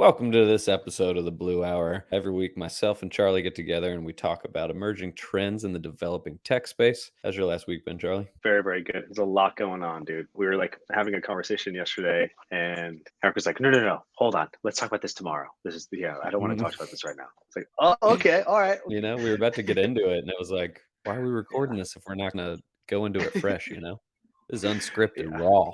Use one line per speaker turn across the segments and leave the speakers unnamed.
Welcome to this episode of the Blue Hour. Every week, myself and Charlie get together and we talk about emerging trends in the developing tech space. How's your last week been, Charlie?
Very, very good. There's a lot going on, dude. We were like having a conversation yesterday, and Eric was like, "No, no, no, hold on. Let's talk about this tomorrow. I don't want to talk about this right now." It's like, "Oh, okay, all right."
We were about to get into it, and it was like, why are we recording this if we're not going to go into it fresh? This is unscripted,
Yeah,
raw.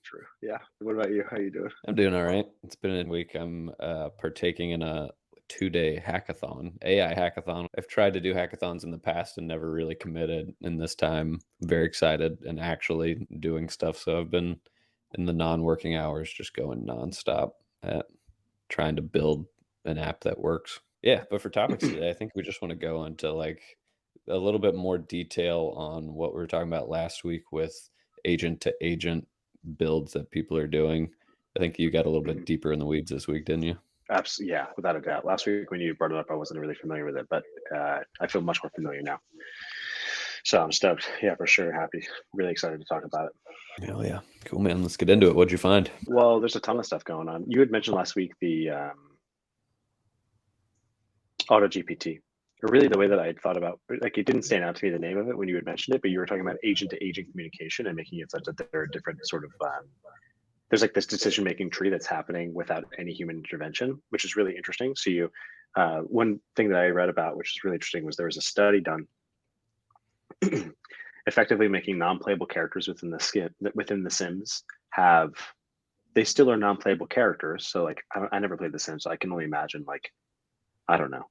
true. Yeah. What about you? How you doing?
I'm doing all right. It's been a week. I'm partaking in a 2-day hackathon, AI hackathon. I've tried to do hackathons in the past and never really committed. And this time, very excited and actually doing stuff. So I've been in the non-working hours, just going nonstop at trying to build an app that works. Yeah, but for topics today, I think we just want to go into like a little bit more detail on what we were talking about last week with agent to agent builds that people are doing. I think you got a little bit
Mhm.
deeper in the weeds this week, didn't you?
Absolutely, yeah, without a doubt. Last week when you brought it up, I wasn't really familiar with it, but I feel much more familiar now. So I'm stoked. Yeah, for sure. Happy. Really excited to talk about it.
Hell yeah. Cool, man. Let's get into it. What'd you find?
Well, there's a ton of stuff going on. You had mentioned last week the AutoGPT. Really, the way that I had thought about, like, it didn't stand out to me the name of it when you had mentioned it, but you were talking about agent to agent communication and making it such that there are different sort of there's like this decision making tree that's happening without any human intervention, which is really interesting. So one thing that I read about, which is really interesting, was there was a study done effectively making non-playable characters within the Sims have they still are non-playable characters. So like I never played the Sims, so I can only imagine like I don't know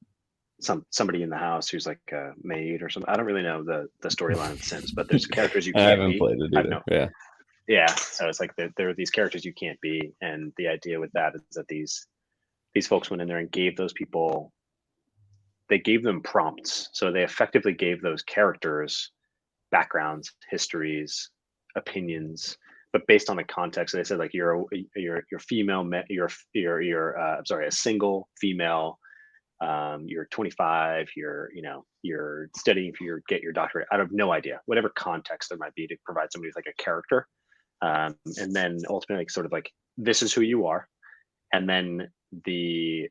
somebody in the house who's like a maid or something. I don't really know the storyline of The Sims, but there's characters you
I
can't
haven't
be.
played it
I have
either.
no,
Yeah.
yeah. So it's like there are these characters you can't be, and the idea with that is that these folks went in there and gave those people they gave them prompts, so they effectively gave those characters backgrounds, histories, opinions, but based on the context. So they said like you're female, I'm sorry, a single female, you're 25, you're studying for get your doctorate. I have no idea, whatever context there might be to provide somebody with like a character, and then ultimately like, sort of like this is who you are, and then the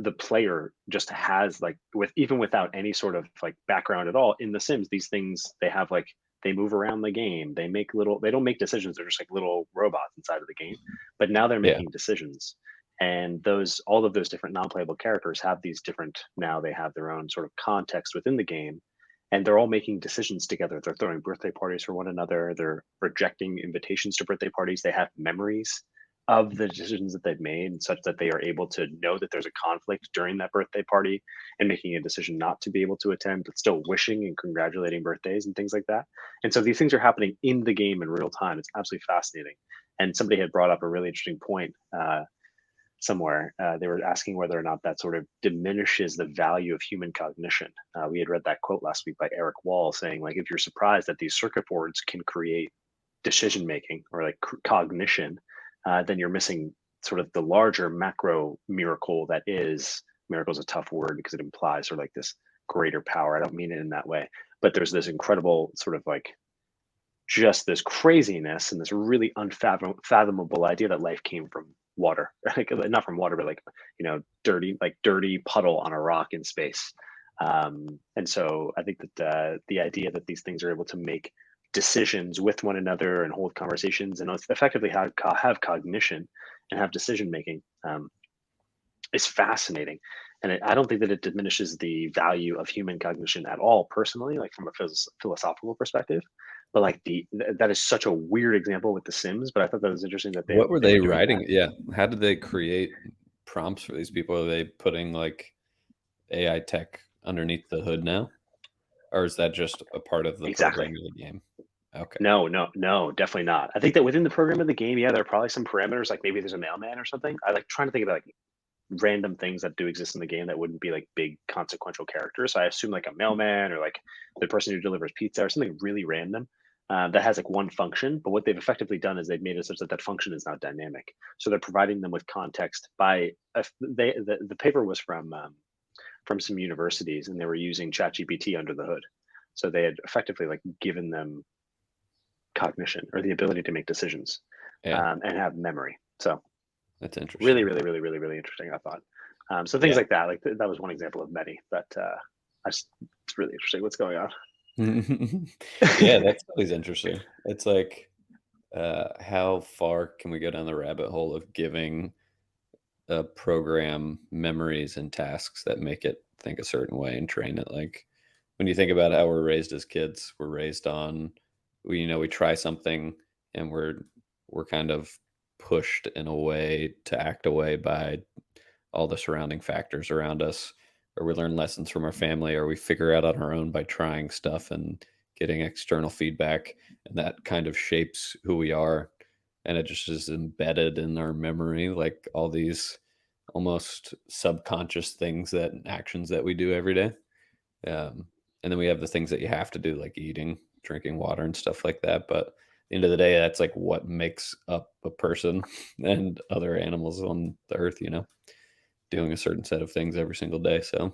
the player just has like with even without any sort of like background at all in the Sims, these things they have like they move around the game, they don't make decisions, they're just like little robots inside of the game, but now they're
Yeah.
making decisions. And those all of those different non-playable characters have these different now they have their own sort of context within the game, and they're all making decisions together. They're throwing birthday parties for one another, they're rejecting invitations to birthday parties, they have memories of the decisions that they've made such that they are able to know that there's a conflict during that birthday party and making a decision not to be able to attend, but still wishing and congratulating birthdays and things like that. And so these things are happening in the game in real time. It's absolutely fascinating. And somebody had brought up a really interesting point somewhere. They were asking whether or not that sort of diminishes the value of human cognition. We had read that quote last week by Eric Wall saying, like, if you're surprised that these circuit boards can create decision making or like cognition, then you're missing sort of the larger macro miracle that is miracle is a tough word because it implies sort of like this greater power. I don't mean it in that way, but there's this incredible sort of like just this craziness and this really unfathomable idea that life came from water, like not from water, but like dirty puddle on a rock in space. And so I think that the idea that these things are able to make decisions with one another and hold conversations and effectively have cognition and have decision making is fascinating. And I don't think that it diminishes the value of human cognition at all, personally, like from a philosophical perspective. But like that is such a weird example with The Sims. But I thought that was interesting that
What were
they were
they
doing that.
writing? Yeah. How did they create prompts for these people? Are they putting like AI tech underneath the hood now? Or is that just a part of the
Exactly.
program of the game? Okay.
No, no, no, definitely not. I think that within the program of the game, yeah, there are probably some parameters, like maybe there's a mailman or something. I like trying to think about like random things that do exist in the game that wouldn't be like big consequential characters. So I assume like a mailman or like the person who delivers pizza or something really random that has like one function. But what they've effectively done is they've made it such that that function is now dynamic. So they're providing them with context by the paper was from some universities and they were using ChatGPT under the hood. So they had effectively like given them cognition or the ability to make decisions
Yeah.
and have memory. So
That's
Really,
interesting.
really, really, really, really interesting, I thought. So things
Yeah.
like that, like that was one example of many, but it's really interesting what's going on.
Yeah, that's always interesting. It's like, how far can we go down the rabbit hole of giving a program memories and tasks that make it think a certain way and train it? Like, when you think about how we're raised as kids, we're raised on, we try something and we're kind of pushed in a way to act away by all the surrounding factors around us, or we learn lessons from our family, or we figure out on our own by trying stuff and getting external feedback, and that kind of shapes who we are, and it just is embedded in our memory, like all these almost subconscious things, that actions that we do every day. um, and then we have the things that you have to do, like eating, drinking water, and stuff like that. But at the end of the day, that's like what makes up a person and other animals on the earth, doing a certain set of things every single day. So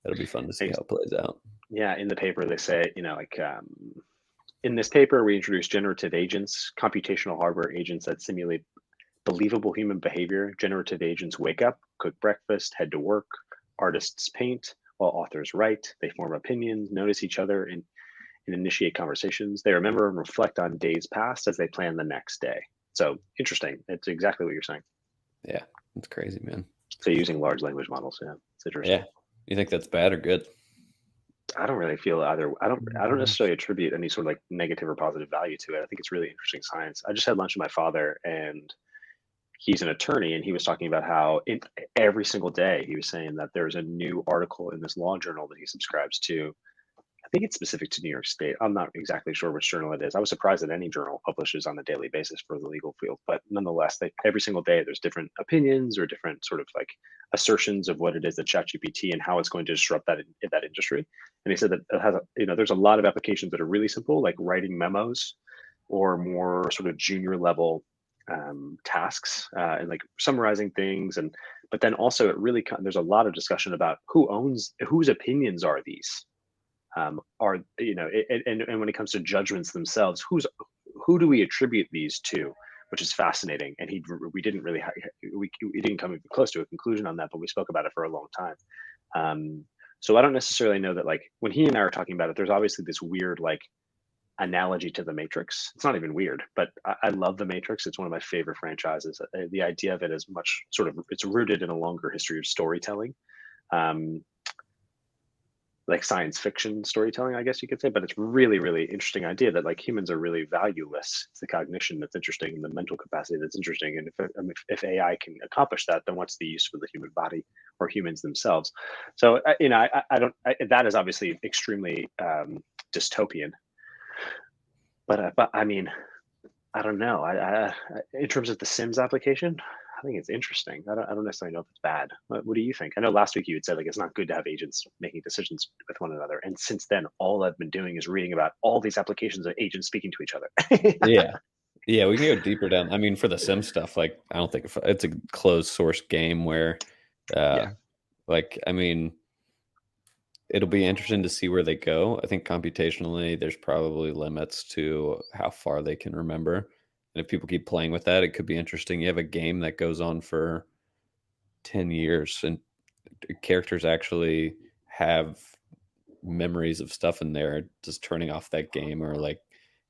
that'll be fun to see how
Ex-
it plays out.
yeah, in the paper they say, like in this paper we introduce generative agents, computational hardware agents that simulate believable human behavior. Generative agents wake up, cook breakfast, head to work. Artists paint, while authors write. They form opinions, notice each other, and initiate conversations. They remember and reflect on days past as they plan the next day. So interesting. It's exactly what you're saying.
Yeah, it's crazy, man.
So using large language models, yeah, it's interesting.
Yeah. You think that's bad or good?
I don't really feel either. I don't
Mhm.
necessarily attribute any sort of like negative or positive value to it. I think it's really interesting science. I just had lunch with my father, and he's an attorney, and he was talking about how every single day he was saying that there's a new article in this law journal that he subscribes to. I think it's specific to New York State. I'm not exactly sure which journal it is. I was surprised that any journal publishes on a daily basis for the legal field, but nonetheless, every single day there's different opinions or different sort of like assertions of what it is that ChatGPT and how it's going to disrupt that industry. And he said that it has, there's a lot of applications that are really simple, like writing memos, or more sort of junior level tasks, and like summarizing things. And but then also it really there's a lot of discussion about whose opinions are these, are and when it comes to judgments themselves, who do we attribute these to, which is fascinating. And we didn't really we didn't come even close to a conclusion on that, but we spoke about it for a long time. Um, so I don't necessarily know that, like when he and I are talking about it, there's obviously this weird like analogy to the Matrix. It's not even weird, but I love the Matrix. It's one of my favorite franchises. The idea of it is much sort of, it's rooted in a longer history of storytelling, um, like science fiction storytelling, I guess you could say. But it's really, really interesting idea that like humans are really valueless. It's the cognition that's interesting, and the mental capacity that's interesting. And if AI can accomplish that, then what's the use for the human body or humans themselves? So I don't. That is obviously extremely dystopian. But I mean, I don't know. In terms of the Sims application, I think it's interesting. I don't necessarily know if it's bad. What do you think? I know last week you had said like it's not good to have agents making decisions with one another, and since then, all I've been doing is reading about all these applications of agents speaking to each other.
Yeah. Yeah, we can go deeper down. I mean, for the Sim stuff, like, I don't think it's a closed source game where,
Yeah.
uh, like, I mean, it'll be interesting to see where they go. I think computationally, there's probably limits to how far they can remember. And if people keep playing with that, it could be interesting. You have a game that goes on for 10 years, and characters actually have memories of stuff in there. Just turning off that game, or like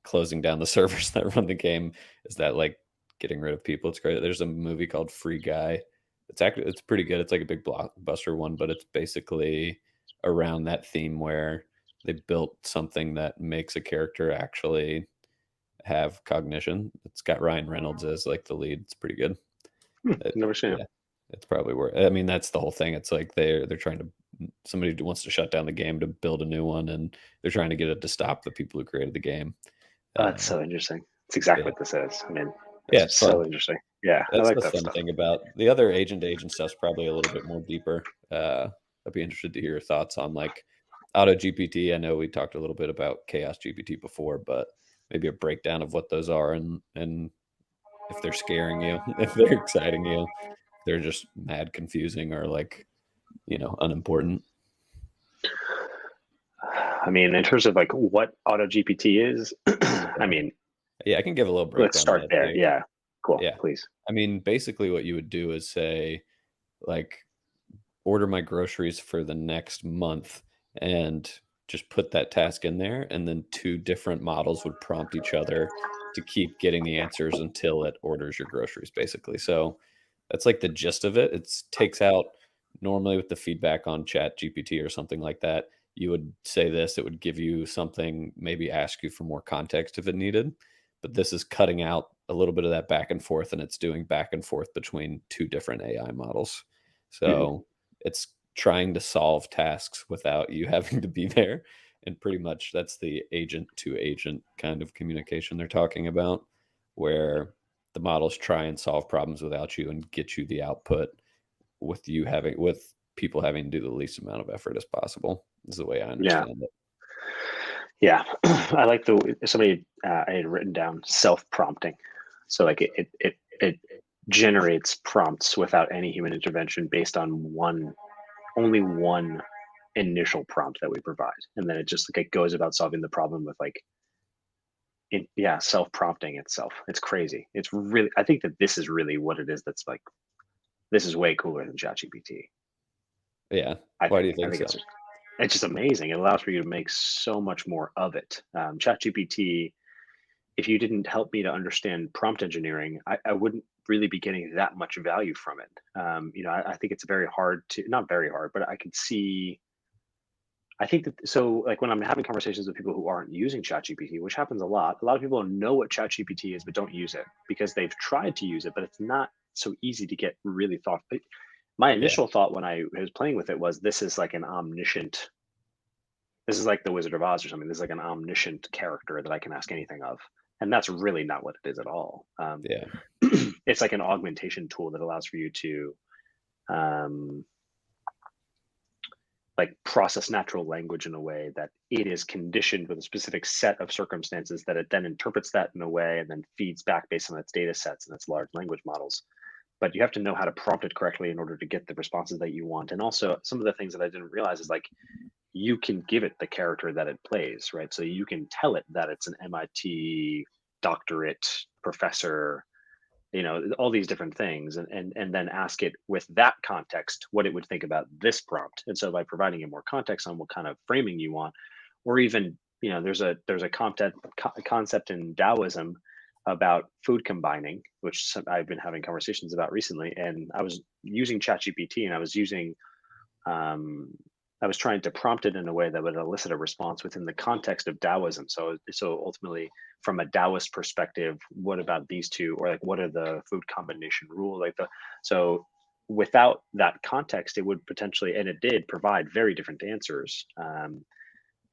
closing down the servers that run the game, is that like getting rid of people? It's great. There's a movie called Free Guy. It's pretty good. It's like a big blockbuster one, but it's basically around that theme where they built something that makes a character actually have cognition. It's got Ryan Reynolds as like the lead. It's pretty good.
Never seen it.
Yeah, it's probably where, I mean, that's the whole thing. It's like they're trying to, somebody wants to shut down the game to build a new one, and they're trying to get it to stop the people who created the game.
Oh, that's
Um,
so interesting. It's exactly
yeah,
what this is. I mean,
yeah,
it's
it's
so
fun.
interesting. Yeah, I
That's
like
the
that
fun
stuff.
thing about the other agent to agent stuff's probably a little bit more deeper. I'd be interested to hear your thoughts on like Auto GPT. I know we talked a little bit about Chaos GPT before, but maybe a breakdown of what those are, and if they're scaring you, if they're exciting you, if they're just mad confusing, or like, unimportant.
I mean, in terms of like what AutoGPT is, I
Yeah.
mean,
Yeah, I can give a little
let's
breakdown on
start
it
there.
too.
Yeah. Cool,
Yeah.
please.
I mean, basically what you would do is say, like, order my groceries for the next month and just put that task in there, and then 2 different models would prompt each other to keep getting the answers until it orders your groceries, basically. So, that's like the gist of it. It takes out normally with the feedback on Chat GPT or something like that, you would say this, it would give you something, maybe ask you for more context if it needed, but this is cutting out a little bit of that back and forth, and it's doing back and forth between 2 different AI models.
Mhm.
So it's trying to solve tasks without you having to be there. And pretty much that's the agent to agent kind of communication they're talking about, where the models try and solve problems without you and get you the output with people having to do the least amount of effort as possible, is the way I
Yeah.
understand it.
Yeah. I like the somebody, I had written down self-prompting. So, like, it generates prompts without any human intervention based on only one initial prompt that we provide, and then it just, like, it goes about solving the problem with, like, yeah, self-prompting itself. It's crazy. It's really, I think that this is really what it is that's, like, this is way cooler than ChatGPT,
Yeah.
I
Why do you
think. I
think
think
so?
it's just amazing. It allows for you to make so much more of it. ChatGPT, if you didn't help me to understand prompt engineering, I wouldn't really be getting that much value from it. I think it's very hard to, not very hard, but I can see. I think that, so, like, when I'm having conversations with people who aren't using ChatGPT, which happens a lot of people know what ChatGPT is, but don't use it because they've tried to use it, but it's not so easy to get really thought. My
Yeah.
initial thought when I was playing with it was, this is like an omniscient, this is like the Wizard of Oz or something. This is like an omniscient character that I can ask anything of. And that's really not what it is at all.
Yeah.
It's like an augmentation tool that allows for you to, um, like, process natural language in a way that it is conditioned with a specific set of circumstances, that it then interprets that in a way and then feeds back based on its data sets and its large language models. But you have to know how to prompt it correctly in order to get the responses that you want. And also, some of the things that I didn't realize is, like, you can give it the character that it plays, right? So you can tell it that it's an MIT doctorate professor, all these different things, and then ask it with that context what it would think about this prompt. And so by providing it more context on what kind of framing you want, or even, there's a concept in Taoism about food combining, which I've been having conversations about recently. And I was using ChatGPT, and um, I was trying to prompt it in a way that would elicit a response within the context of Taoism. So ultimately, from a Taoist perspective, what about these two, or, like, what are the food combination rule? So without that context, it would potentially, and it did provide very different answers.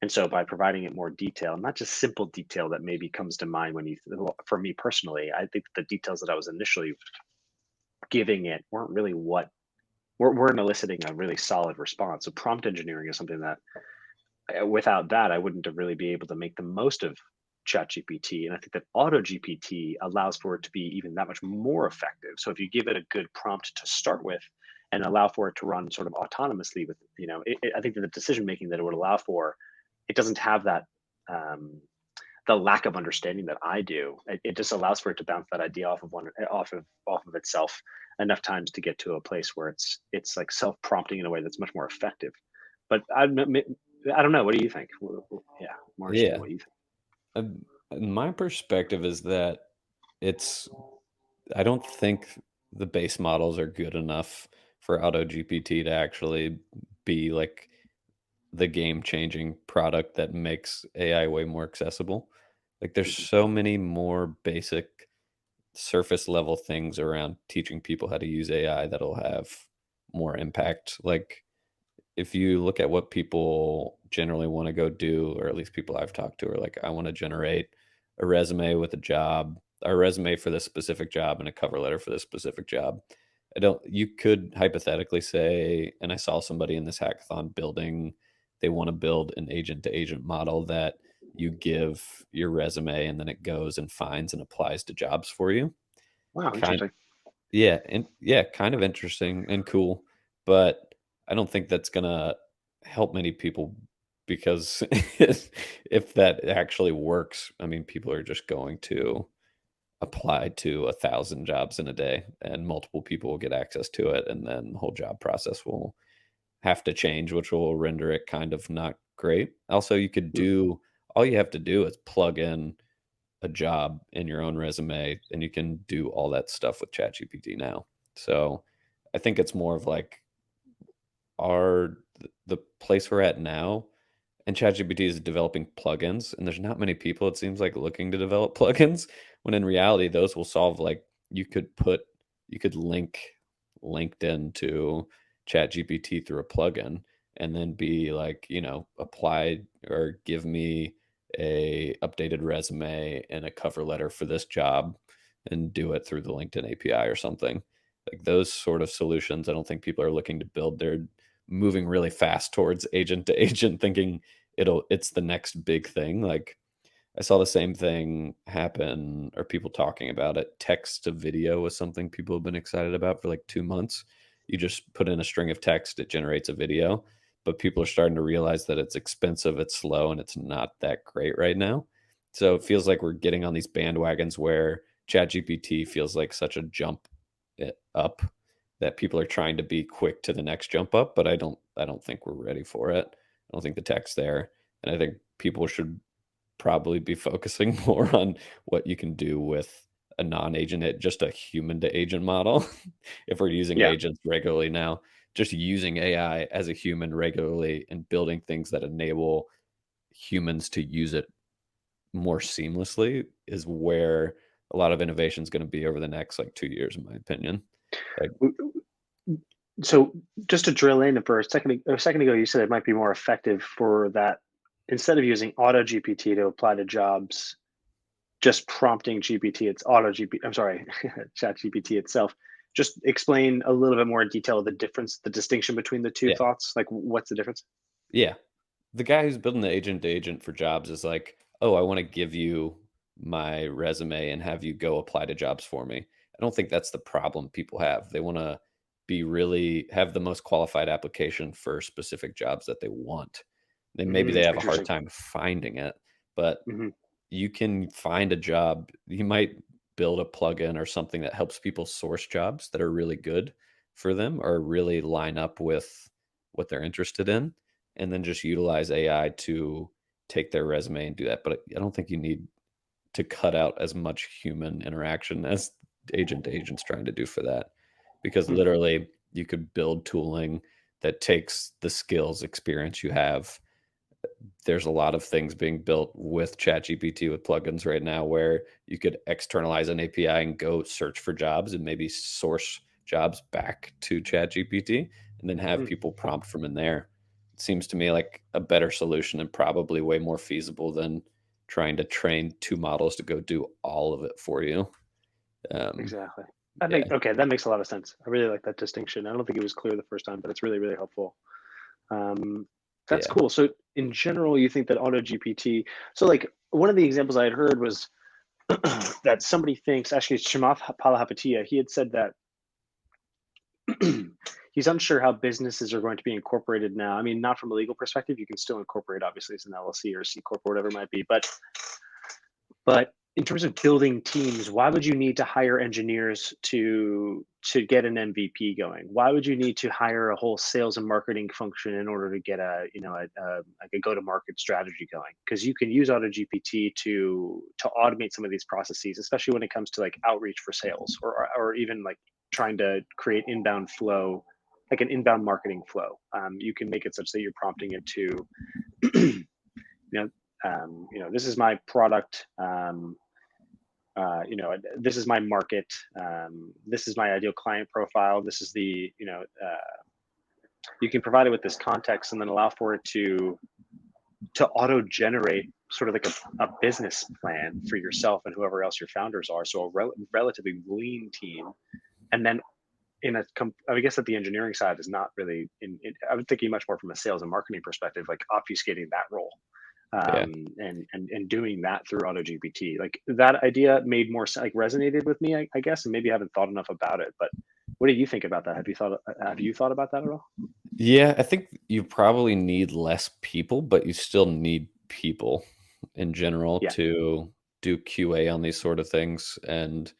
And so by providing it more detail, not just simple detail that maybe comes to mind when well, for me personally, I think the details that I was initially giving it weren't really what weren't eliciting a really solid response. So prompt engineering is something that, without that, I wouldn't have really be able to make the most of ChatGPT. And I think that AutoGPT allows for it to be even that much more effective. So if you give it a good prompt to start with and allow for it to run sort of autonomously with, I think that the decision making that it would allow for, it doesn't have that, the lack of understanding that I do. It just allows for it to bounce that idea off of itself enough times to get to a place where it's like self-prompting in a way that's much more effective. But I don't know. What do you think? Yeah, more interested in
Yeah.
what you think.
My perspective is that it's I don't think the base models are good enough for AutoGPT to actually be like the game-changing product that makes AI way more accessible. Like, there's
Mhm.
so many more basic surface level things around teaching people how to use AI that'll have more impact. Like, if you look at what people generally want to go do, or at least people I've talked to are like, I want to generate a resume with a job, a resume for this specific job, and a cover letter for this specific job. You could hypothetically say, and I saw somebody in this hackathon building, they want to build an agent to agent model that you give your resume and then it goes and finds and applies to jobs for you.
Wow,
Kind
interesting.
yeah, and yeah, kind of interesting and cool, but I don't think that's gonna help many people because if that actually works, I mean, people are just going to apply to 1,000 jobs in a day, and multiple people will get access to it, and then the whole job process will have to change, which will render it kind of not great. Also, you could
Mm,
do all you have to do is plug in a job in your own resume, and you can do all that stuff with ChatGPT now. So, I think it's more of like our the place we're at now, and ChatGPT is developing plugins, and there's not many people, it seems like, looking to develop plugins, when in reality, those will solve, like, you could link LinkedIn to ChatGPT through a plugin, and then be like, apply or give me a updated resume and a cover letter for this job, and do it through the LinkedIn API or something. Like, those sort of solutions, I don't think people are looking to build. They're moving really fast towards agent to agent, thinking it's the next big thing. Like, I saw the same thing happen, or people talking about it. Text to video was something people have been excited about for like 2 months. You just put in a string of text, it generates a video. But people are starting to realize that it's expensive, it's slow, and it's not that great right now. So it feels like we're getting on these bandwagons where ChatGPT feels like such a jump up, that people are trying to be quick to the next jump up. But I don't think we're ready for it. I don't think the tech's there. And I think people should probably be focusing more on what you can do with a non-agent, just a human to agent model. If we're using
yeah.
agents regularly now, just using AI as a human regularly and building things that enable humans to use it more seamlessly is where a lot of innovation is going to be over the next like 2 years, in my opinion. Like,
So just to drill in for a second ago, you said it might be more effective for that instead of using Auto GPT to apply to jobs, just prompting GPT, it's Auto GPT. I'm sorry, Chat GPT itself. Just explain a little bit more in detail the difference, the distinction between the two
yeah,
thoughts. Like, what's the difference?
yeah. The guy who's building the agent to agent for jobs is like, "Oh, I wanna give you my resume and have you go apply to jobs for me." I don't think that's the problem people have. They wanna have the most qualified application for specific jobs that they want. Maybe they have a hard
Interesting.
time finding it, but
Hmm.
you can find a job. You might build a plugin or something that helps people source jobs that are really good for them, or really line up with what they're interested in, and then just utilize AI to take their resume and do that. But I don't think you need to cut out as much human interaction as agent to agent's trying to do for that. Because literally you could build tooling that takes the skills experience you have. There's a lot of things being built with ChatGPT with plugins right now where you could externalize an API and go search for jobs and maybe source jobs back to ChatGPT, and then have people prompt from in there. It seems to me like a better solution, and probably way more feasible than trying to train two models to go do all of it for you. Um,
Exactly.
yeah,
Okay, that makes a lot of sense. I really like that distinction. I don't think it was clear the first time, but it's really, really helpful. Um, that's
yeah,
cool. So in general, you think that Auto GPT, so like one of the examples I had heard was that somebody thinks, actually Chamath Palihapitiya, he had said that he's unsure how businesses are going to be incorporated now. I mean, not from a legal perspective, you can still incorporate obviously as an LLC or C corp or whatever it might be, but in terms of building teams, why would you need to hire engineers to get an MVP going? Why would you need to hire a whole sales and marketing function in order to get like a go to market strategy going? Because you can use Auto GPT to automate some of these processes, especially when it comes to like outreach for sales or even like trying to create inbound flow, like an inbound marketing flow. You can make it such that you're prompting it to you this is my product. This is my market. This is my ideal client profile. This is you can provide it with this context and then allow for it to auto generate sort of like a business plan for yourself and whoever else your founders are. So a relatively lean team. And then I guess that the engineering side is not really I would thinking much more from a sales and marketing perspective, like obfuscating that role
yeah.
and doing that through AutoGPT. Like that idea made more like resonated with me, I guess, and maybe I haven't thought enough about it. But what do you think about that? Have you thought about that at all?
Yeah, I think you probably need less people, but you still need people in general
Yeah.
to. do QA on these sort of things, and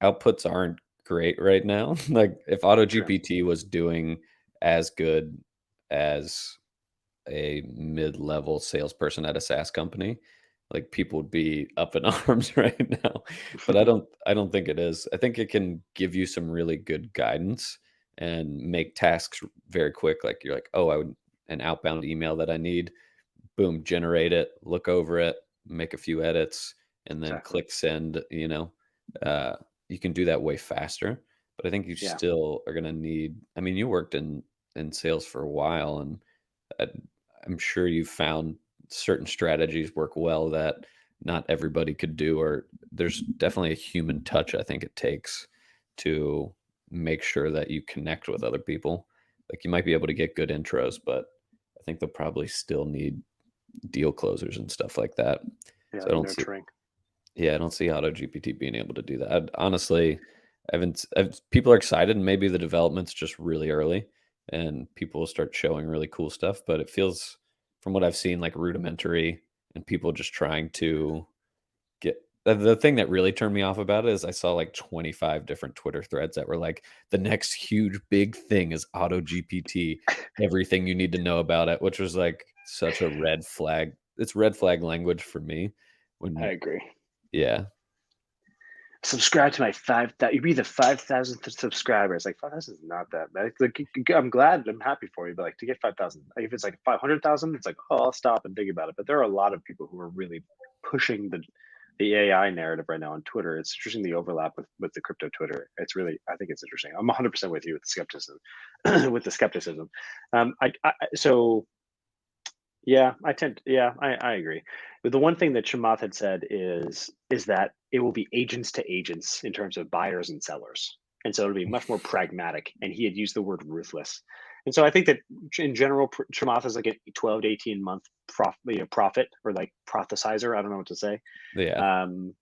outputs aren't great right now. Like, if
Sure.
AutoGPT was doing as good as a mid-level salesperson at a SaaS company, like, people would be up in arms right now. But I don't think it is. I think it can give you some really good guidance and make tasks very quick. Like, you're like, "Oh, I would an outbound email that I need." Boom, generate it, look over it, make a few edits, and then
Exactly.
click send, uh, you can do that way faster. But I think you
Yeah.
still are gonna need, I mean, you worked in sales for a while, and uh, I'm sure you found certain strategies work well that not everybody could do, or there's definitely a human touch I think it takes to make sure that you connect with other people. Like, you might be able to get good intros, but I think they'll probably still need deal closers and stuff like that.
Yeah.
So I
The
don't see,
nurturing.
yeah, I don't see AutoGPT being able to do that. Honestly, I haven't. People are excited, and maybe the development's just really early, and people will start showing really cool stuff. But it feels, from what I've seen, like rudimentary, and people just trying to get. The thing that really turned me off about it is I saw like 25 different Twitter threads that were like, the next huge big thing is AutoGPT, everything you need to know about it, which was like such a red flag. It's red flag language for me.
I
When,
agree.
yeah,
Subscribe to my 5,000. You'd be the 5,000th subscribers. Like 5,000 is not that bad. Like, I'm glad, I'm happy for you, but like to get 5,000, like, if it's like 500,000, it's like, oh, I'll stop and think about it. But there are a lot of people who are really pushing the AI narrative right now on Twitter. It's interesting, the overlap with the crypto Twitter. It's really, I think it's interesting. I'm 100% with you with the skepticism, with the skepticism. So yeah, I agree. But the one thing that Chamath had said is that it will be agents to agents in terms of buyers and sellers. And so it'll be much more pragmatic. And he had used the word ruthless. And so I think that in general, Chamath is like a 12 to 18 month profit, or like prophesizer. I don't know what to say.
yeah,
Um,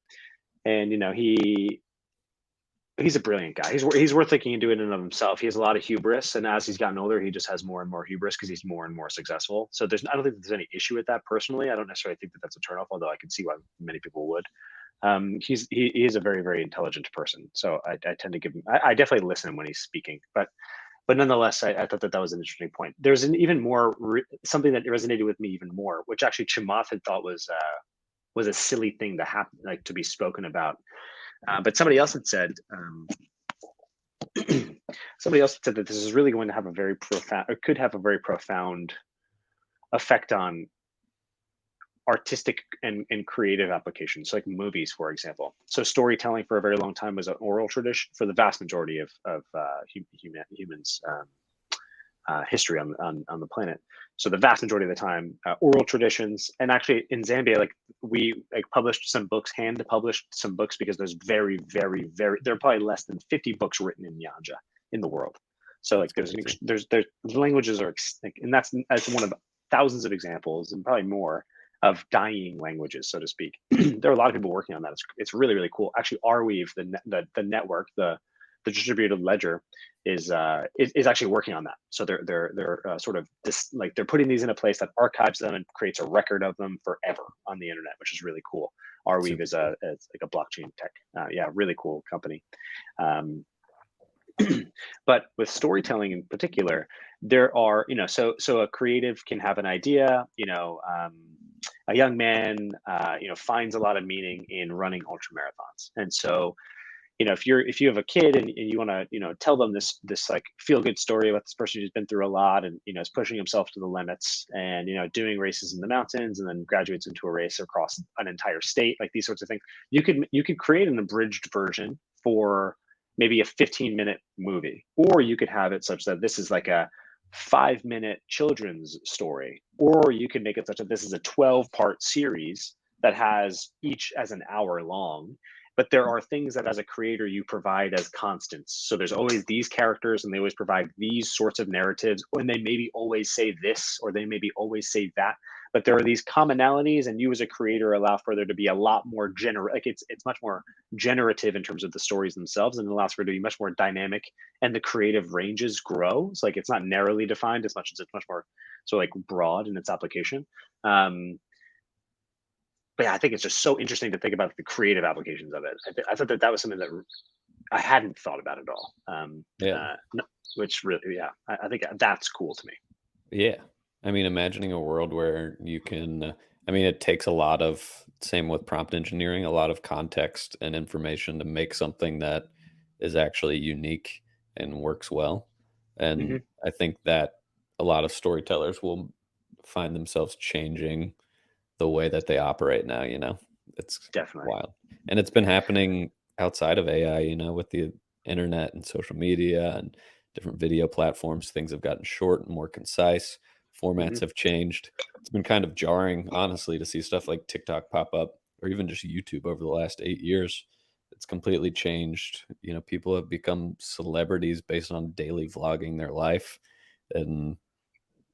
and he's a brilliant guy. He's worth looking into in and of himself. He has a lot of hubris, and as he's gotten older, he just has more and more hubris because he's more and more successful. So I don't think there's any issue with that personally. I don't necessarily think that that's a turnoff, although I can see why many people would. He is a very very intelligent person, so I tend to give him. I definitely listen when he's speaking, but nonetheless, I thought that that was an interesting point. There's an even more something that resonated with me even more, which actually Chamath had thought was a silly thing to happen, like to be spoken about. But somebody else had said, somebody else said that this is really going to have a very profound, or could have a very profound effect on artistic and creative applications, like movies, for example. So storytelling for a very long time was an oral tradition for the vast majority of humans. History on the planet. So the vast majority of the time, oral traditions, and actually in Zambia, like we like published some books, hand published some books because there's very, very, very there are probably less than 50 books written in Nyanja in the world. So like
that's crazy.
there's languages are extinct, and that's one of thousands of examples, and probably more, of dying languages, so to speak. There are a lot of people working on that. It's really really cool. Actually, Arweave, the network, the distributed ledger is actually working on that. So they're sort of like they're putting these in a place that archives them and creates a record of them forever on the internet, which is really cool. Arweave
Super
is
cool.
it's like a blockchain tech. Yeah, really cool company. Um, but with storytelling in particular, there are so a creative can have an idea. A young man finds a lot of meaning in running ultra marathons, and so if you have a kid and you want to tell them this like feel good story about this person who's been through a lot and is pushing himself to the limits and doing races in the mountains and then graduates into a race across an entire state, like these sorts of things, you could create an abridged version for maybe a 15-minute movie, or you could have it such that this is like a 5-minute children's story, or you could make it such that this is a 12-part series that has each as an hour long. But there are things that as a creator you provide as constants. So there's always these characters and they always provide these sorts of narratives, and they maybe always say this or they maybe always say that. But there are these commonalities, and you as a creator allow for there to be a lot more like it's much more generative in terms of the stories themselves, and it allows for it to be much more dynamic, and the creative ranges grow. It's like it's not narrowly defined as much as it's much more so like broad in its application. Um, but yeah, I think it's just so interesting to think about the creative applications of it. I thought that that was something that I hadn't thought about at all.
Yeah.
Which really, yeah, I think that's cool to me.
Yeah. I mean, imagining a world where you can, I mean, it takes a lot of, same with prompt engineering, a lot of context and information to make something that is actually unique and works well.
Hmm.
And I think that a lot of storytellers will find themselves changing the way that they operate now, you know? It's
Definitely.
wild. And it's been happening outside of AI, you know, with the internet and social media and different video platforms. Things have gotten short and more concise.
Hmm.
Formats have changed. It's been kind of jarring, honestly, to see stuff like TikTok pop up or even just YouTube over the last 8 years. It's completely changed. You know, people have become celebrities based on daily vlogging their life and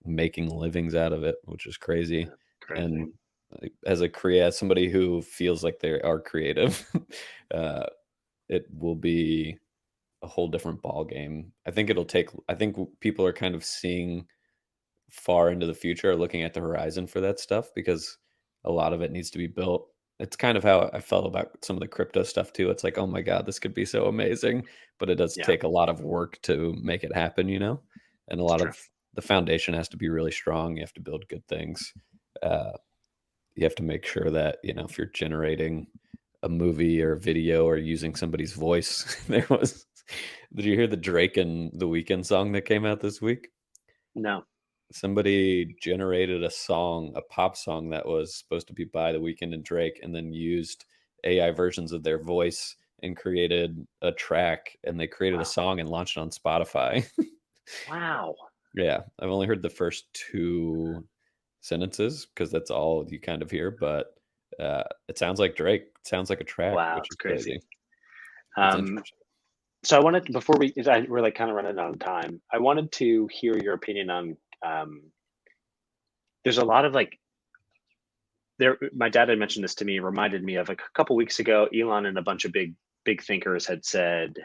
making livings out of it, which is crazy.
Crazy.
And like, as somebody who feels like they are creative, uh, it will be a whole different ball game. I think people are kind of seeing far into the future, looking at the horizon for that stuff because a lot of it needs to be built. It's kind of how I felt about some of the crypto stuff too. It's like, oh my God, this could be so amazing, but it does
Yeah,
take a lot of work to make it happen, you know? And a
it's
lot
true.
of the foundation has to be really strong. You have to build good things. Uh, you have to make sure that, you know, if you're generating a movie or video or using somebody's voice, did you hear the Drake and the Weekend song that came out this week?
No.
Somebody generated a song, a pop song that was supposed to be by The Weeknd and Drake, and then used AI versions of their voice and created a track, and they created a
Wow.
song and launched it on Spotify.
Wow.
Yeah, I've only heard the first 2 sentences because that's all you kind of hear, but, it sounds like Drake. It sounds like a track,
Wow.
which
It's
is
crazy.
crazy. It's
Um,
interesting.
so I wanted before we're like kind of running out of time. I wanted to hear your opinion on. There's a lot of like there. My dad had mentioned this to me. It reminded me of like a couple weeks ago. Elon and a bunch of big thinkers had said,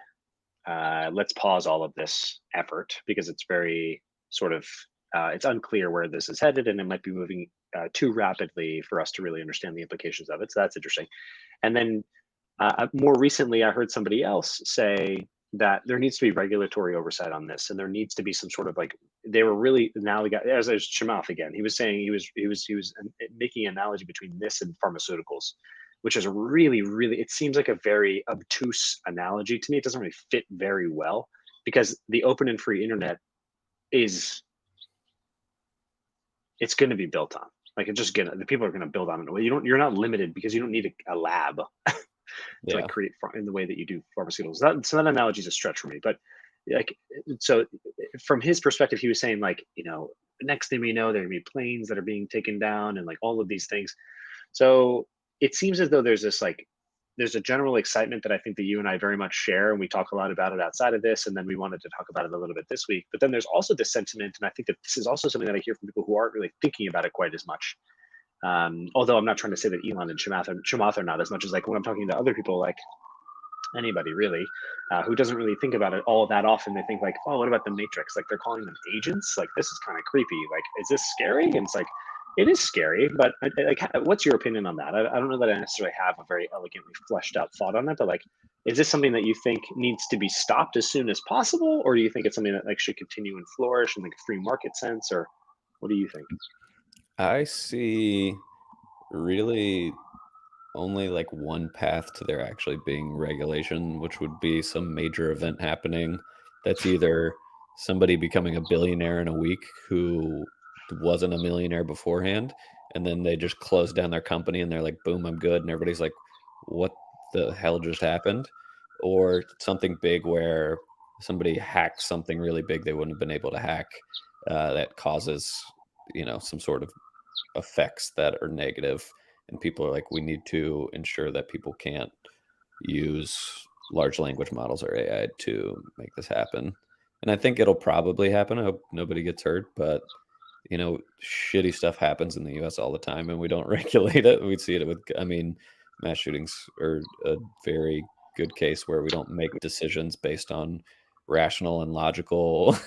let's pause all of this effort because it's very sort of it's unclear where this is headed and it might be moving too rapidly for us to really understand the implications of it. So that's interesting. And then more recently, I heard somebody else say that there needs to be regulatory oversight on this, and there needs to be some sort of like they were really now the guy as there's Chamath again. He was saying he was making an analogy between this and pharmaceuticals, which is a really it seems like a very obtuse analogy to me. It doesn't really fit very well because the open and free internet is it's going to be built on like it's just gonna the people are going to build on it. You're not limited because you don't need a lab to like
Yeah.
create in the way that you do pharmaceuticals. So that analogy is a stretch for me, but like so from his perspective, he was saying like next thing we know there are gonna be planes that are being taken down and like all of these things. So it seems as though there's this like there's a general excitement that I think that you and I very much share, and we talk a lot about it outside of this, and then we wanted to talk about it a little bit this week. But then there's also this sentiment, and I think that this is also something that I hear from people who aren't really thinking about it quite as much. Although I'm not trying to say that Elon and Chamath are not as much as like when I'm talking to other people, like anybody really, who doesn't really think about it all that often. They think like, oh, what about the Matrix? Like they're calling them agents. Like this is kind of creepy. Like, is this scary? And it's like, it is scary. But like, what's your opinion on that? I don't know that I necessarily have a very elegantly fleshed out thought on it. But like, is this something that you think needs to be stopped as soon as possible, or do you think it's something that like should continue and flourish in like a free market sense, or what do you think?
I see really only like one path to there actually being regulation, which would be some major event happening that's either somebody becoming a billionaire in a week who wasn't a millionaire beforehand, and then they just close down their company and they're like, boom, I'm good. And everybody's like, what the hell just happened? Or something big where somebody hacks something really big they wouldn't have been able to hack that causes, you know, some sort of effects that are negative, and people are like, we need to ensure that people can't use large language models or AI to make this happen. And I think it'll probably happen. I hope nobody gets hurt, but you know, shitty stuff happens in the US all the time and we don't regulate it. We see it with, I mean, mass shootings are a very good case where we don't make decisions based on rational and logical
Yeah,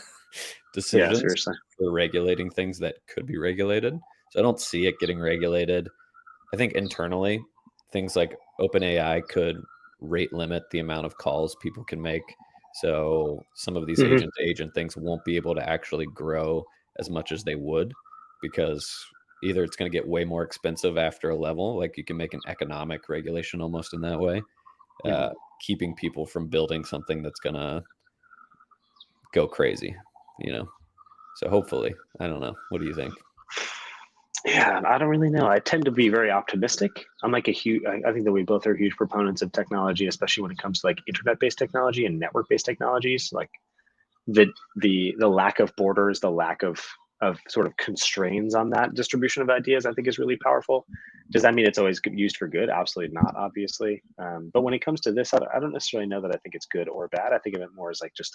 decisions
seriously.
for regulating things that could be regulated. So I don't see it getting regulated. I think internally, things like OpenAI could rate limit the amount of calls people can make. So some of these
Hmm.
agent to agent things won't be able to actually grow as much as they would because either it's going to get way more expensive after a level, like you can make an economic regulation almost in that way,
Hmm.
keeping people from building something that's going to go crazy, you know? So hopefully, I don't know. What do you think?
Yeah, I don't really know. I tend to be very optimistic. I'm like a huge. I think that we both are huge proponents of technology, especially when it comes to like internet-based technology and network-based technologies. Like the lack of borders, the lack of sort of constraints on that distribution of ideas, I think is really powerful. Does that mean it's always used for good? Absolutely not, obviously. But when it comes to this, I don't necessarily know that I think it's good or bad. I think of it more as like just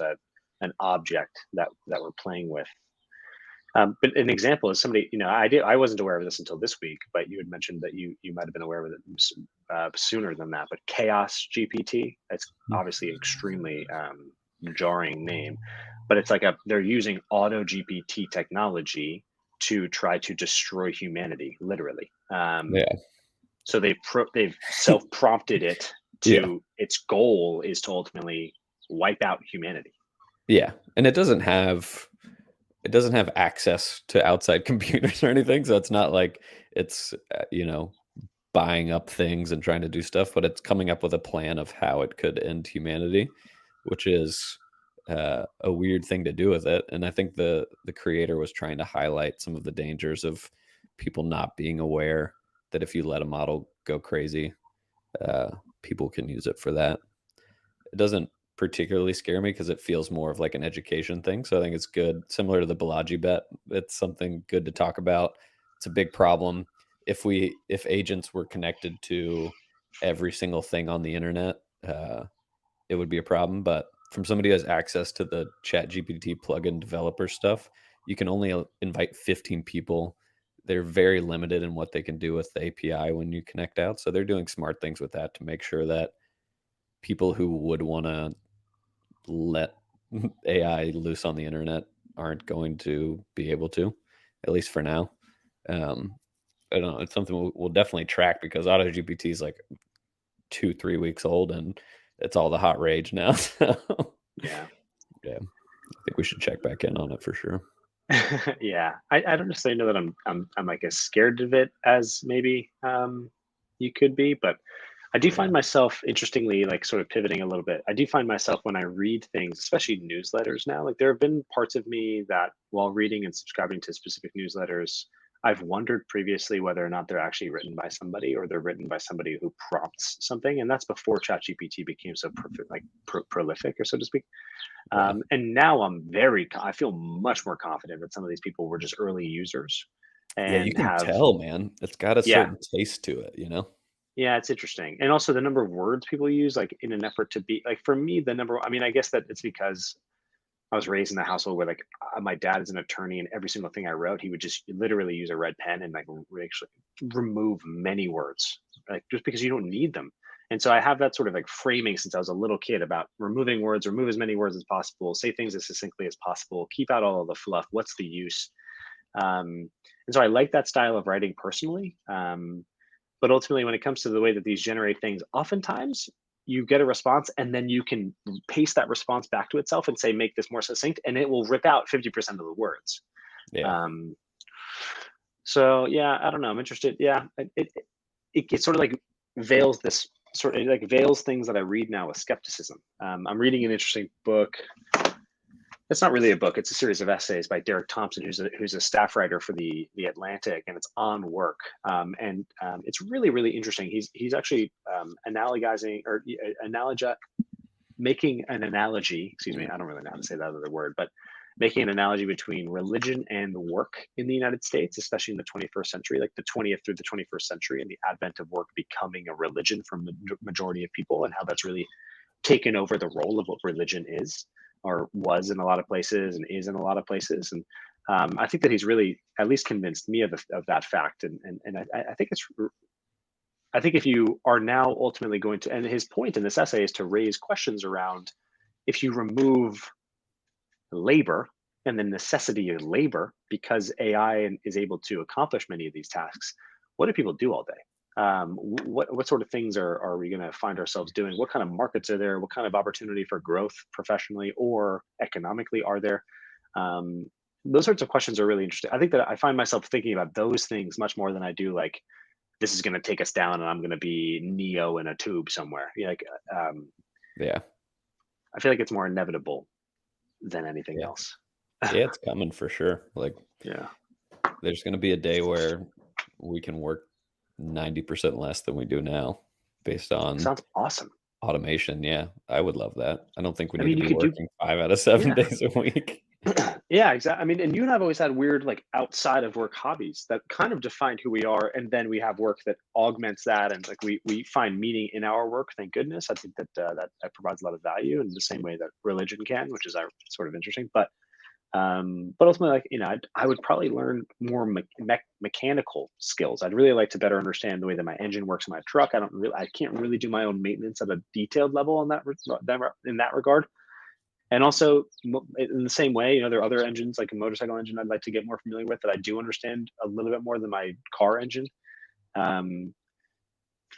an object that we're playing with. But an example is somebody, I wasn't aware of this until this week, but you had mentioned that you might have been aware of it sooner than that. But Chaos GPT, it's obviously extremely jarring name, but it's like they're using AutoGPT technology to try to destroy humanity, literally.
Yeah.
So they've self prompted it
Yeah.
to its goal is to ultimately wipe out humanity.
Yeah. And it doesn't have access to outside computers or anything, so it's not like it's, buying up things and trying to do stuff, but it's coming up with a plan of how it could end humanity, which is, a weird thing to do with it, and I think the creator was trying to highlight some of the dangers of people not being aware that if you let a model go crazy, uh, people can use it for that. It doesn't particularly scare me because it feels more of like an education thing. So I think it's good, similar to the Balaji bet. It's something good to talk about. It's a big problem. If agents were connected to every single thing on the internet, it would be a problem. But from somebody who has access to the Chat GPT plugin developer stuff, you can only invite 15 people. They're very limited in what they can do with the API when you connect out. So they're doing smart things with that to make sure that people who would want to let AI loose on the internet aren't going to be able to, at least for now. Um, I don't know. It's something we'll definitely track because AutoGPT is like 2, 3 weeks old and it's all the hot rage now. So
Yeah.
yeah, I think we should check back in on it for sure.
Yeah, I don't necessarily know that I'm like as scared of it as maybe you could be, but I do find
Yeah.
myself interestingly like sort of pivoting a little bit. I do find myself when I read things, especially newsletters now, like there have been parts of me that while reading and subscribing to specific newsletters, I've wondered previously whether or not they're actually written by somebody or they're written by somebody who prompts something, and that's before ChatGPT became so prolific, or so to speak.
Yeah.
And now I feel much more confident that some of these people were just early users
Yeah, you
and
can
have,
tell, man. It's got a
yeah,
certain taste to it, you know?
yeah, it's interesting. And also the number of words people use, like in an effort to be like, for me, I mean, I guess that it's because I was raised in a household where like my dad is an attorney and every single thing I wrote, he would just literally use a red pen and like actually remove many words, like just because you don't need them. And so I have that sort of like framing since I was a little kid about removing words, remove as many words as possible, say things as succinctly as possible, keep out all of the fluff. What's the use? And so I like that style of writing personally. But ultimately, when it comes to the way that these generate things, oftentimes you get a response and then you can paste that response back to itself and say, make this more succinct, and it will rip out 50% of the words.
Yeah.
Um, so yeah, I don't know. I'm interested. Yeah, it sort of like veils this sort of like veils things that I read now with skepticism. I'm reading an interesting book. It's not really a book; it's a series of essays by Derek Thompson, who's a staff writer for the Atlantic, and it's on work. And it's really interesting. He's actually analogizing or making an analogy. Excuse me, I don't really know how to say that other word, but making an analogy between religion and work in the United States, especially in the 21st century, like the 20th through the 21st century, and the advent of work becoming a religion for the majority of people, and how that's really taken over the role of what religion is or was in a lot of places and is in a lot of places. And I think that he's really at least convinced me of that fact. And I think I think if you are now ultimately going to, and his point in this essay is to raise questions around if you remove labor and the necessity of labor because AI is able to accomplish many of these tasks, what do people do all day? What sort of things are we going to find ourselves doing? What kind of markets are there? What kind of opportunity for growth professionally or economically are there? Um, those sorts of questions are really interesting. I think that I find myself thinking about those things much more than I do like this is going to take us down and I'm going to be Neo in a tube somewhere. Um,
Yeah.
I feel like it's more inevitable than anything
Yeah.
else.
Yeah, it's coming for sure. Like,
Yeah,
there's gonna be a day where we can work 90% less than we do now based on
sounds awesome.
automation. Yeah, I would love that. I don't think we
I
need to
mean, you
be
could do
working 5 out of 7
yeah.
days a week.
Yeah, exactly. I mean, and you and I've always had weird, like outside of work hobbies that kind of defined who we are, and then we have work that augments that, and like we find meaning in our work. Thank goodness. I think that that provides a lot of value in the same way that religion can, which is sort of interesting. But ultimately, like I would probably learn more mechanical skills. I'd really like to better understand the way that my engine works in my truck. I can't really do my own maintenance at a detailed level on in that regard. And also, in the same way, there are other engines like a motorcycle engine I'd like to get more familiar with that I do understand a little bit more than my car engine. Um,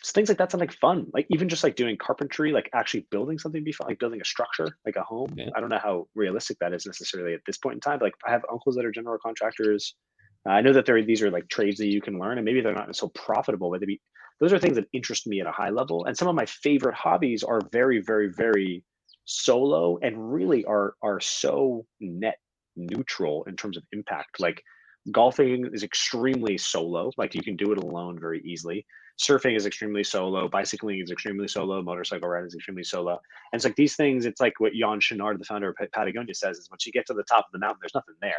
just things like that sound like fun. Like even just like doing carpentry, like actually building something be fun, like building a structure, like a home.
Yeah,
I don't know how realistic that is necessarily at this point in time. But like I have uncles that are general contractors. I know that these are like trades that you can learn, and maybe they're not so profitable, but those are things that interest me at a high level. And some of my favorite hobbies are very, very, very solo and really are so net neutral in terms of impact. Like golfing is extremely solo, like you can do it alone very easily. Surfing is extremely solo, bicycling is extremely solo, motorcycle riding is extremely solo. And it's like these things, it's like what Jan Chenard, the founder of Patagonia, says is once you get to the top of the mountain, there's nothing there.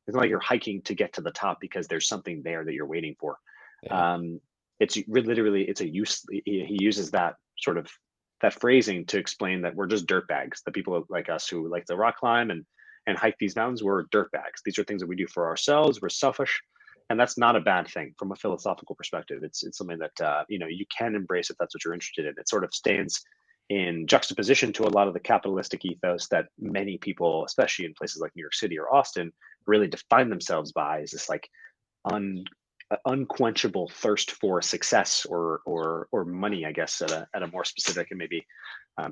It's not like you're hiking to get to the top because there's something there that you're waiting for.
yeah,
Um, it's literally it's a use. He uses that sort of that phrasing to explain that we're just dirt bags. The people like us who like to rock climb and hike these mountains, we're dirt bags. These are things that we do for ourselves. We're selfish, and that's not a bad thing from a philosophical perspective. It's something that you can embrace if that's what you're interested in. It sort of stands in juxtaposition to a lot of the capitalistic ethos that many people, especially in places like New York City or Austin, really define themselves by, is this like un unquenchable thirst for success or money, I guess, at a more specific and maybe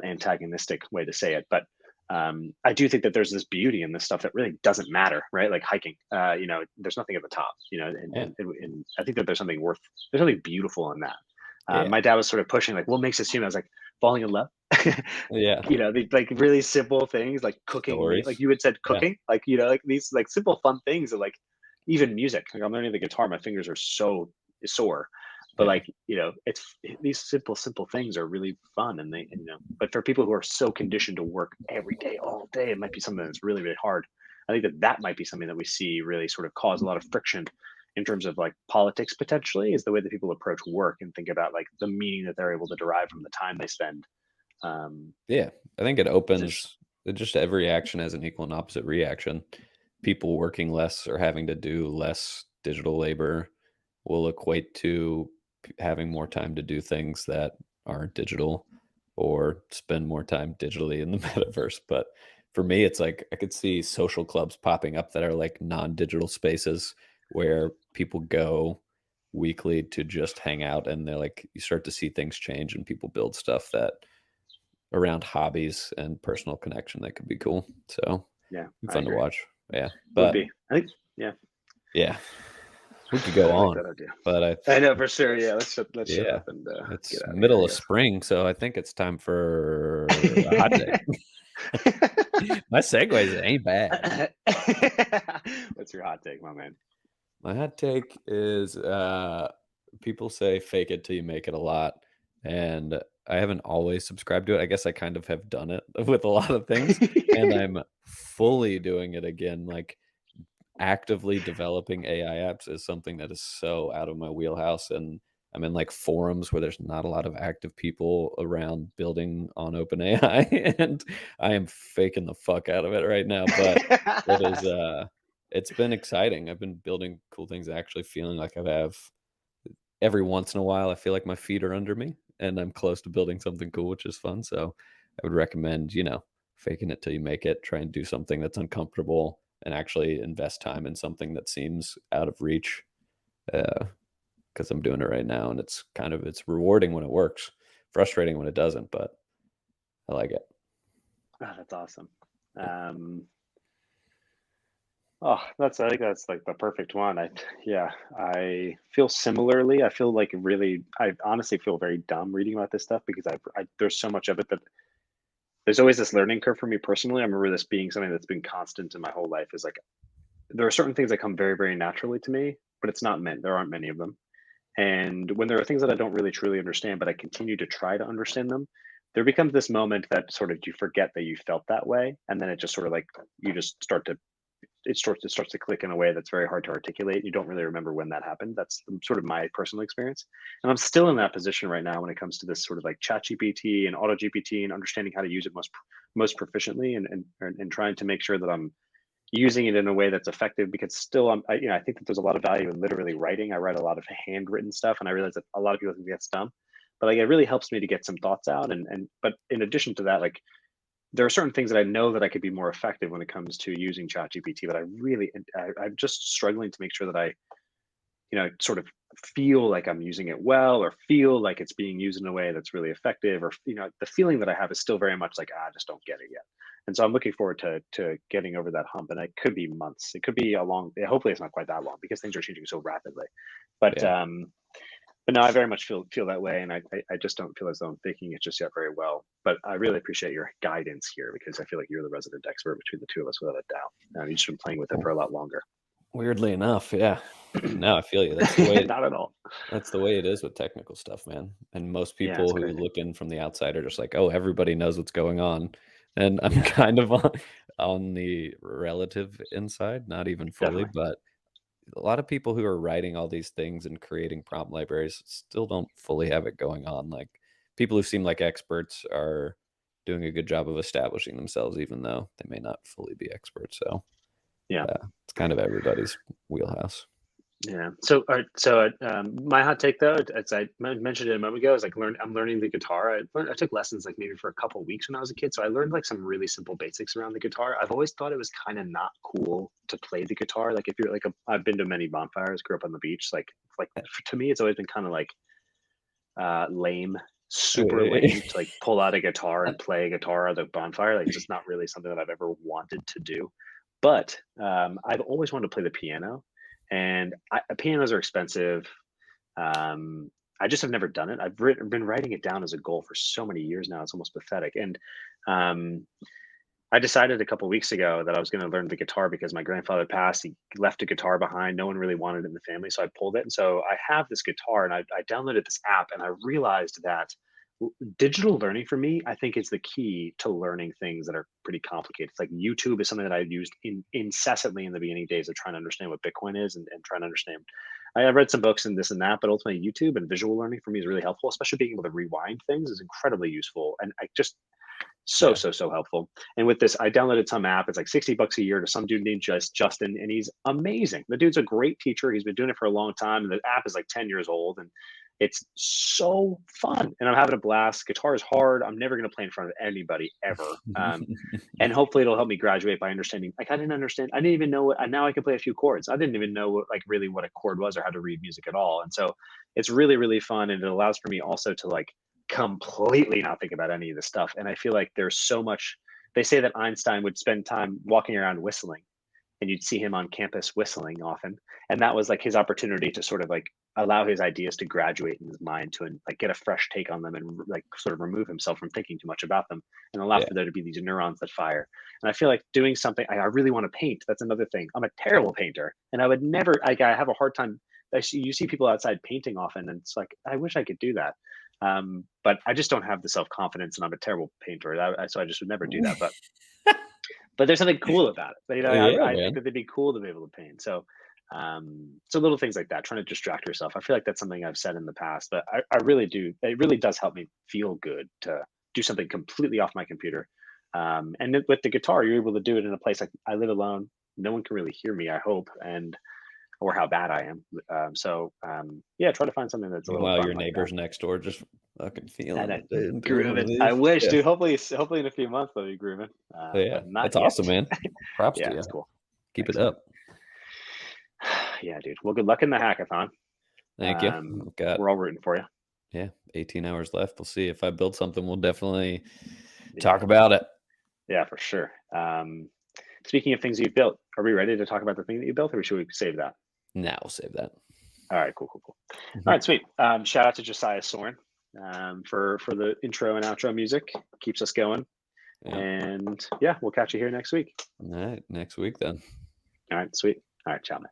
antagonistic way to say it. But I do think that there's this beauty in this stuff that really doesn't matter, right? Like hiking, there's nothing at the top,
yeah,
and I think that there's something beautiful in that.
yeah,
My dad was sort of pushing like, what makes us human? I was like, falling in love.
yeah.
The like really simple things like cooking meat, like
Stories.
you had said,
Yeah,
cooking, like like these like simple fun things, and like even music. Like I'm learning the guitar, my fingers are so sore, but
yeah,
like these simple things are really fun, and but for people who are so conditioned to work every day, all day, it might be something that's really really hard. I think that that might be something that we see really sort of cause a lot of friction in terms of like politics potentially, is the way that people approach work and think about like the meaning that they're able to derive from the time they spend. Um,
yeah. I think it
it's interesting.
opens just every action has an equal and opposite reaction. People working less or having to do less digital labor will equate to having more time to do things that aren't digital or spend more time digitally in the metaverse. But for me, it's like I could see social clubs popping up that are like non-digital spaces where people go weekly to just hang out, and they're like you start to see things change and people build stuff that around hobbies and personal connection that could be cool. So
Yeah, I
fun to
agree.
watch. Yeah.
Would
But
be. I think. Yeah,
yeah, we could go
I like
on,
that idea.
but
I know for sure. Yeah, let's shut
yeah,
up and get
it's
out of here,
middle
I
of
guess.
spring, so I think it's time for a hot take. My segues ain't bad.
What's your hot take, my man?
My hot take is people say fake it till you make it a lot. And I haven't always subscribed to it. I guess I kind of have done it with a lot of things. And I'm fully doing it again. Like actively developing AI apps is something that is so out of my wheelhouse. And I'm in like forums where there's not a lot of active people around building on OpenAI. And I am faking the fuck out of it right now. But it is it's been exciting. I've been building cool things, actually feeling like I have every once in a while I feel like my feet are under me and I'm close to building something cool, which is fun. So I would recommend, faking it till you make it, try and do something that's uncomfortable and actually invest time in something that seems out of reach. Because because I'm doing it right now, and it's rewarding when it works, frustrating when it doesn't, but I like it.
Oh, that's awesome. Um, oh, I think that's like the perfect one. Yeah, I feel similarly. I feel like I honestly feel very dumb reading about this stuff because there's so much of it that there's always this learning curve for me personally. I remember this being something that's been constant in my whole life is like, there are certain things that come very, very naturally to me, but it's not meant. There aren't many of them. And when there are things that I don't really truly understand, but I continue to try to understand them, there becomes this moment that sort of you forget that you felt that way. And then it just sort of like you just start to it starts to click in a way that's very hard to articulate. You don't really remember when that happened. That's sort of my personal experience. And I'm still in that position right now when it comes to this sort of like chat GPT and auto GPT and understanding how to use it most proficiently and trying to make sure that I'm using it in a way that's effective because still I think that there's a lot of value in literally writing. I write a lot of handwritten stuff and I realize that a lot of people think that's dumb, but like it really helps me to get some thoughts out. And but in addition to that, like there are certain things that I know that I could be more effective when it comes to using ChatGPT, but I'm just struggling to make sure that I, sort of feel like I'm using it well or feel like it's being used in a way that's really effective or, the feeling that I have is still very much like, I just don't get it yet. And so I'm looking forward to getting over that hump. And it could be months. It could be hopefully it's not quite that long because things are changing so rapidly. But,
Yeah.
but no, I very much feel that way, and I just don't feel as though I'm thinking it just yet very well. But I really appreciate your guidance here because I feel like you're the resident expert between the two of us without a doubt. You've just been playing with it for a lot longer.
Weirdly enough, yeah. No, I feel you. That's the way
Not at all.
that's the way it is with technical stuff, man. And most
Yeah, it's
people who
crazy.
look in from the outside are just like, "Oh, everybody knows what's going on." And I'm
Yeah,
kind of on the relative inside, not even fully,
definitely.
but a lot of people who are writing all these things and creating prompt libraries still don't fully have it going on. Like people who seem like experts are doing a good job of establishing themselves, even though they may not fully be experts. So
Yeah.
it's kind of everybody's wheelhouse.
Yeah. My hot take though, as mentioned it a moment ago, is like I'm learning the guitar. I took lessons like maybe for a couple weeks when I was a kid, so I learned like some really simple basics around the guitar. I've always thought it was kind of not cool to play the guitar. Like if you're like I've been to many bonfires, grew up on the beach. To me, it's always been kind of like lame, super lame to like pull out a guitar and play a guitar at the bonfire. Like it's just not really something that I've ever wanted to do. But I've always wanted to play the piano, and pianos are expensive. I just have never done it. Been writing it down as a goal for so many years now. It's almost pathetic. And um, I decided a couple weeks ago that I was going to learn the guitar because my grandfather passed. He left a guitar behind. No one really wanted it in the family, so I pulled it. And so I have this guitar, and I downloaded this app, and I realized that digital learning for me, I think, is the key to learning things that are pretty complicated. It's like YouTube is something that I used incessantly in the beginning days of trying to understand what Bitcoin is and trying to understand. I've read some books and this and that, but ultimately YouTube and visual learning for me is really helpful, especially being able to rewind things is incredibly useful. And I just so,
Yeah.
so, so helpful. And with this, I downloaded some app. It's like $60 a year to some dude named Justin, and he's amazing. The dude's a great teacher. He's been doing it for a long time. And the app is like 10 years old, and it's so fun. And I'm having a blast. Guitar is hard. I'm never going to play in front of anybody ever. And hopefully it'll help me graduate by understanding. Like I didn't understand. I didn't even know what. Now I can play a few chords. I didn't even know like really what a chord was or how to read music at all. And so it's really, really fun, and it allows for me also to like completely not think about any of this stuff. And I feel like there's so much. They say that Einstein would spend time walking around whistling, and you'd see him on campus whistling often. And that was like his opportunity to sort of like allow his ideas to graduate in his mind to like get a fresh take on them and like sort of remove himself from thinking too much about them and allow
Yeah.
for there to be these neurons that fire. And I feel like doing something, I really want to paint. That's another thing. I'm a terrible painter, and I would never, like, I have a hard time. You see people outside painting often, and it's like, I wish I could do that. But I just don't have the self confidence, and I'm a terrible painter. So I just would never do that. But there's something cool about it. But,
Yeah,
I think
man.
that they'd be cool to be able to paint. So little things like that, trying to distract yourself. I feel like that's something I've said in the past, but I really do. It really does help me feel good to do something completely off my computer. With the guitar, you're able to do it in a place like I live alone. No one can really hear me, I hope, and or how bad I am. Yeah, try to find something that's a little
Meanwhile,
fun
your
like that.
neighbors next door just fucking
And
feeling
I
it, dude, doing one of
grooving. I
these.
wish,
Yeah.
dude. Hopefully in a few months they'll be grooving,
But yeah,
but not
that's
yet.
awesome, man. Props to
Yeah,
you.
it's cool.
Keep
Thanks,
it
man.
up.
Yeah, dude. Well, good luck in the hackathon.
Thank you. I've got,
We're all rooting for you.
yeah, 18 hours left. We'll see if I build something. We'll definitely talk
Yeah,
about it.
yeah, for sure. Speaking of things you've built, are we ready to talk about the thing that you built, or should we save that?
Now we'll save that.
All right, cool, cool, cool. All
Mhm.
right, sweet. Shout out to Josiah Soren for the intro and outro music. Keeps us going.
Yeah.
And yeah, we'll catch you here next week.
All right. Next week then.
All right, sweet. All right, ciao, man.